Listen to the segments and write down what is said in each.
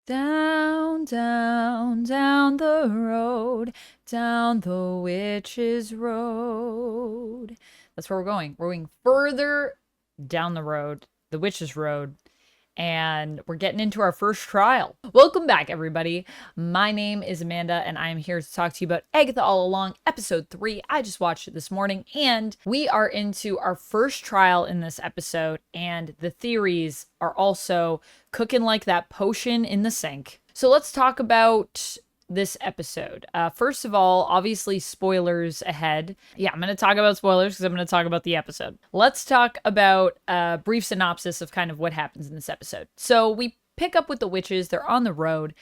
Down, down, down the road, down the witch's road. That's where we're going. We're going further down the road, the witch's road, and we're getting into our first trial. Welcome back, everybody. My name is Amanda, and I'm here to talk to you about Agatha All Along, episode 3. I just watched it this morning, and we are into our first trial in this episode, and the theories are also cooking like that potion in the sink. So let's talk about this episode. First of all, obviously spoilers ahead. Yeah, I'm going to talk about spoilers because I'm going to talk about the episode. Let's talk about a brief synopsis of kind of what happens in this episode. So we pick up with the witches. They're on the road.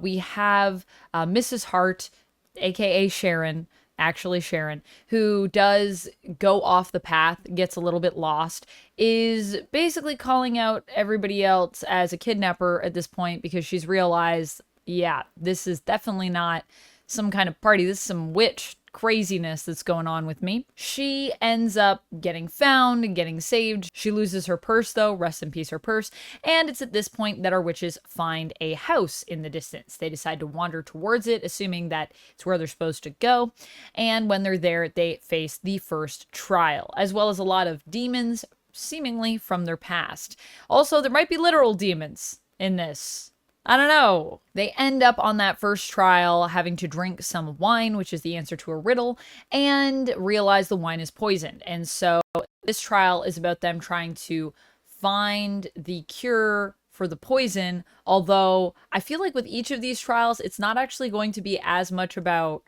We have Mrs. Hart, aka Sharon, actually Sharon, who does go off the path, gets a little bit lost, is basically calling out everybody else as a kidnapper at this point because she's realized, yeah, this is definitely not some kind of party. This is some witch craziness that's going on with me. She ends up getting found and getting saved. She loses her purse, though. Rest in peace, her purse. And it's at this point that our witches find a house in the distance. They decide to wander towards it, assuming that it's where they're supposed to go. And when they're there, they face the first trial, as well as a lot of demons, seemingly from their past. Also, there might be literal demons in this. I don't know. They end up on that first trial having to drink some wine, which is the answer to a riddle, and realize the wine is poisoned. And so this trial is about them trying to find the cure for the poison, although I feel like with each of these trials, it's not actually going to be as much about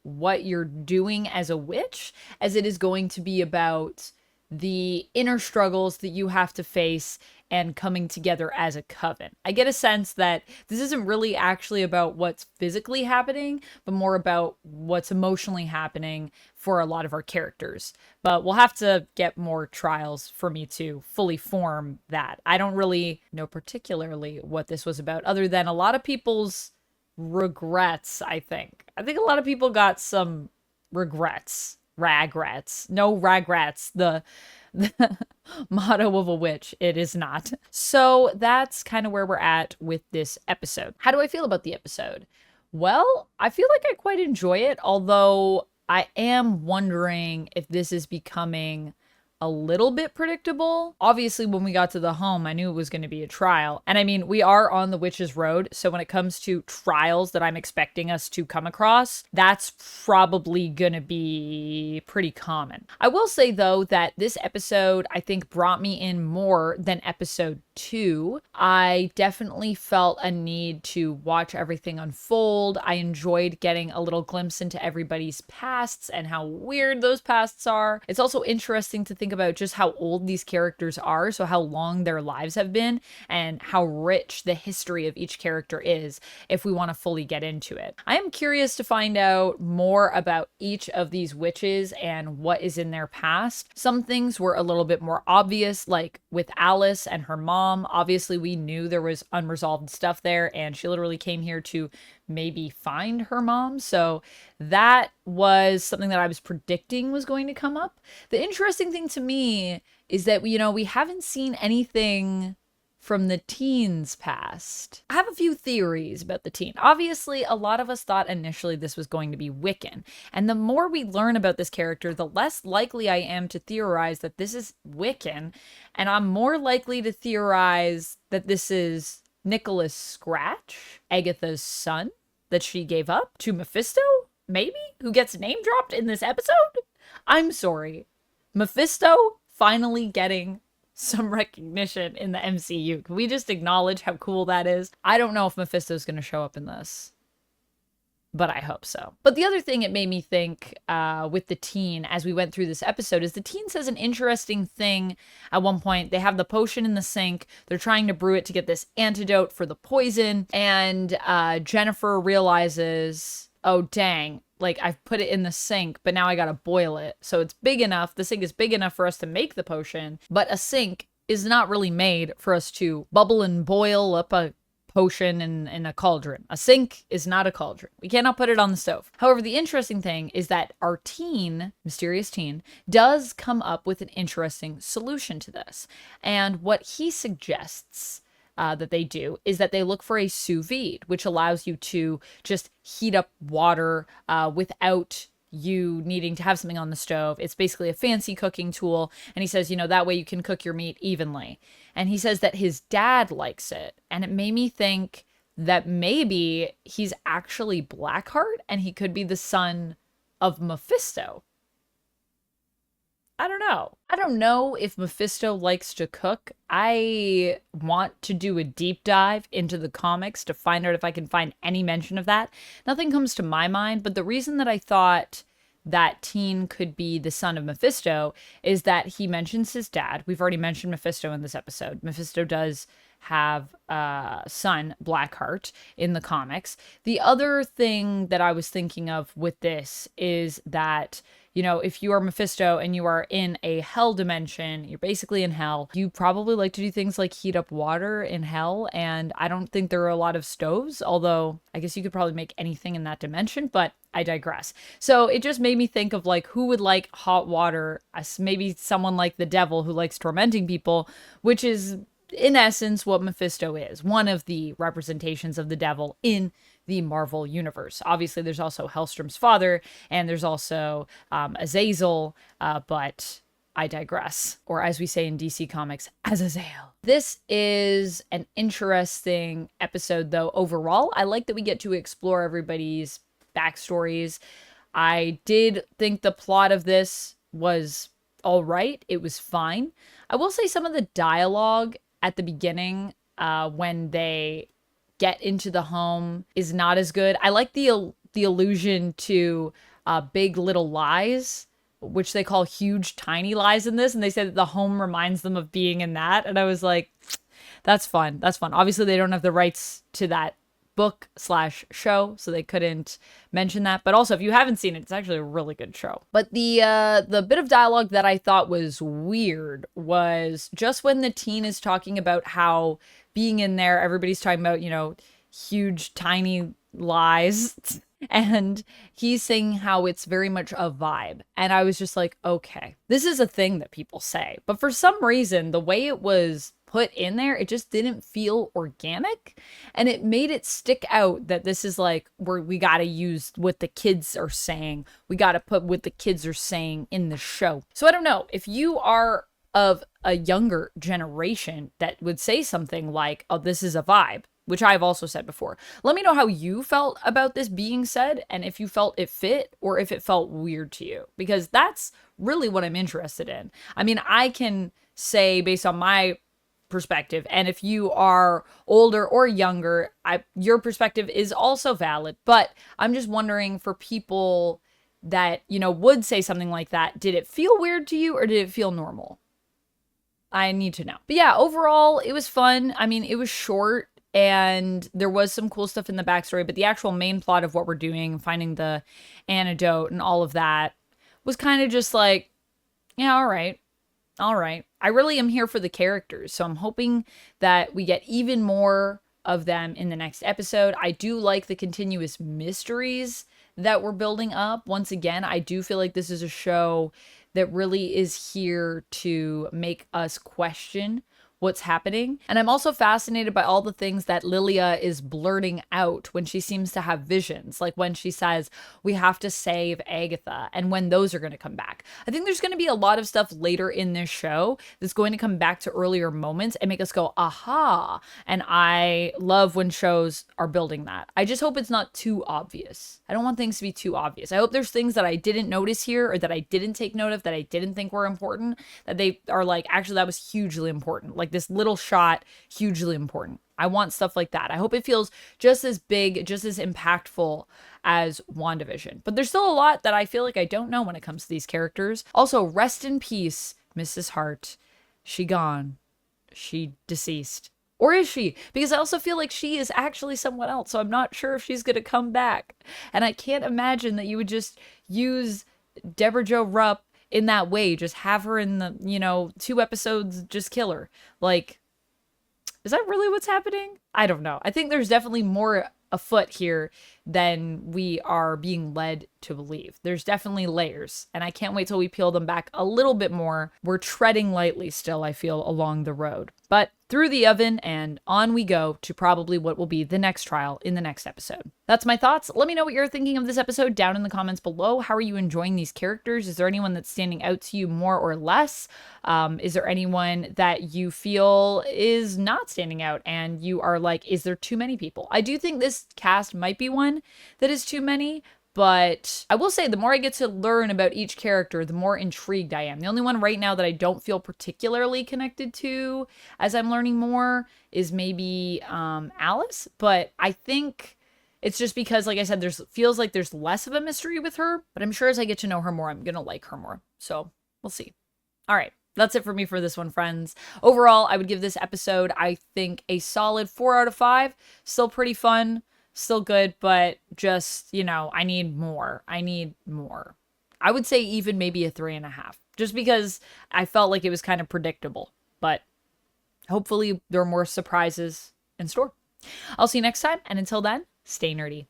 what you're doing as a witch as it is going to be about the inner struggles that you have to face and coming together as a coven. I get a sense that this isn't really actually about what's physically happening, but more about what's emotionally happening for a lot of our characters. But we'll have to get more trials for me to fully form that. I don't really know particularly what this was about, other than a lot of people's regrets, I think. I think a lot of people got some regrets. Ragrats. No ragrats. The motto of a witch. It is not. So that's kind of where we're at with this episode. How do I feel about the episode? Well, I feel like I quite enjoy it, although I am wondering if this is becoming a little bit predictable. Obviously, when we got to the home, I knew it was going to be a trial. And I mean, we are on the witch's road. So when it comes to trials that I'm expecting us to come across, that's probably going to be pretty common. I will say, though, that this episode, I think, brought me in more than episode 2. I definitely felt a need to watch everything unfold. I enjoyed getting a little glimpse into everybody's pasts and how weird those pasts are. It's also interesting to think about just how old these characters are, so how long their lives have been, and how rich the history of each character is if we want to fully get into it. I am curious to find out more about each of these witches and what is in their past. Some things were a little bit more obvious, like with Alice and her mom. Obviously, we knew there was unresolved stuff there, and she literally came here to maybe find her mom. So that was something that I was predicting was going to come up. The interesting thing to me is that, we haven't seen anything from the teen's past. I have a few theories about the teen. Obviously, a lot of us thought initially this was going to be Wiccan. And the more we learn about this character, the less likely I am to theorize that this is Wiccan. And I'm more likely to theorize that this is Nicholas Scratch, Agatha's son that she gave up to Mephisto, maybe, who gets name dropped in this episode. I'm sorry. Mephisto finally getting some recognition in the MCU. Can we just acknowledge how cool that is? I don't know if Mephisto's going to show up in this, but I hope so. But the other thing it made me think with the teen as we went through this episode is the teen says an interesting thing at one point. They have the potion in the sink. They're trying to brew it to get this antidote for the poison. And Jennifer realizes, oh, dang, like I've put it in the sink, but now I got to boil it. So it's big enough. The sink is big enough for us to make the potion, but a sink is not really made for us to bubble and boil up a potion in a cauldron. A sink is not a cauldron. We cannot put it on the stove. However, the interesting thing is that our teen, mysterious teen, does come up with an interesting solution to this. And what he suggests that they do is that they look for a sous vide, which allows you to just heat up water without you needing to have something on the stove. It's basically a fancy cooking tool. And he says, that way you can cook your meat evenly. And he says that his dad likes it. And it made me think that maybe he's actually Blackheart and he could be the son of Mephisto. I don't know. I don't know if Mephisto likes to cook. I want to do a deep dive into the comics to find out if I can find any mention of that. Nothing comes to my mind, but the reason that I thought that teen could be the son of Mephisto is that he mentions his dad. We've already mentioned Mephisto in this episode. Mephisto does have a son, Blackheart, in the comics. The other thing that I was thinking of with this is that if you are Mephisto and you are in a hell dimension, you're basically in hell, you probably like to do things like heat up water in hell. And I don't think there are a lot of stoves, although I guess you could probably make anything in that dimension, but I digress. So it just made me think of who would like hot water, maybe someone like the devil who likes tormenting people, which is in essence what Mephisto is, one of the representations of the devil in the Marvel universe. Obviously, there's also Hellstrom's father, and there's also Azazel, but I digress. Or as we say in DC Comics, Azazel. This is an interesting episode, though, overall. I like that we get to explore everybody's backstories. I did think the plot of this was all right. It was fine. I will say some of the dialogue at the beginning, when they get into the home, is not as good. I like the allusion to Big Little Lies, which they call Huge Tiny Lies in this, and they say that the home reminds them of being in that, and I was like, that's fun. That's fun. Obviously, they don't have the rights to that book/show, so they couldn't mention that. But also, if you haven't seen it, it's actually a really good show. But the bit of dialogue that I thought was weird was just when the teen is talking about how being in there, everybody's talking about, huge, tiny lies. And he's saying how it's very much a vibe. And I was just like, okay, this is a thing that people say. But for some reason, the way it was put in there, it just didn't feel organic. And it made it stick out that this is where we got to use what the kids are saying. We got to put what the kids are saying in the show. So I don't know if you are of a younger generation that would say something like, oh, this is a vibe, which I've also said before. Let me know how you felt about this being said, and if you felt it fit or if it felt weird to you, because that's really what I'm interested in. I mean, I can say based on my perspective, and if you are older or younger, your perspective is also valid, but I'm just wondering for people that, would say something like that, did it feel weird to you or did it feel normal? I need to know. But yeah, overall, it was fun. I mean, it was short and there was some cool stuff in the backstory, but the actual main plot of what we're doing, finding the antidote and all of that, was kind of just yeah, all right. I really am here for the characters, so I'm hoping that we get even more of them in the next episode. I do like the continuous mysteries that we're building up. Once again, I do feel like this is a show that really is here to make us question what's happening. And I'm also fascinated by all the things that Lilia is blurting out when she seems to have visions, like when she says, we have to save Agatha, and when those are going to come back. I think there's going to be a lot of stuff later in this show that's going to come back to earlier moments and make us go, aha. And I love when shows are building that. I just hope it's not too obvious. I don't want things to be too obvious. I hope there's things that I didn't notice here or that I didn't take note of, that I didn't think were important, that they are actually, that was hugely important. This little shot, hugely important. I want stuff like that. I hope it feels just as big, just as impactful as WandaVision. But there's still a lot that I feel like I don't know when it comes to these characters. Also, rest in peace, Mrs. Hart. She gone. She deceased. Or is she? Because I also feel like she is actually someone else, so I'm not sure if she's going to come back. And I can't imagine that you would just use Debra Jo Rupp in that way, just have her in the, 2 episodes, just kill her. Is that really what's happening? I don't know. I think there's definitely more afoot here than we are being led to believe. There's definitely layers, and I can't wait till we peel them back a little bit more. We're treading lightly still, I feel, along the road. But through the oven, and on we go to probably what will be the next trial in the next episode. That's my thoughts. Let me know what you're thinking of this episode down in the comments below. How are you enjoying these characters? Is there anyone that's standing out to you more or less? Is there anyone that you feel is not standing out and you are like, is there too many people? I do think this cast might be one that is too many, but I will say the more I get to learn about each character, the more intrigued I am. The only one right now that I don't feel particularly connected to as I'm learning more is maybe Alice. But I think it's just because, like I said, feels like there's less of a mystery with her. But I'm sure as I get to know her more, I'm going to like her more. So we'll see. All right. That's it for me for this one, friends. Overall, I would give this episode, I think, a solid 4 out of 5. Still pretty fun. Still good, but just, I need more. I would say even maybe a 3.5, just because I felt like it was kind of predictable, but hopefully there are more surprises in store. I'll see you next time, and until then, stay nerdy.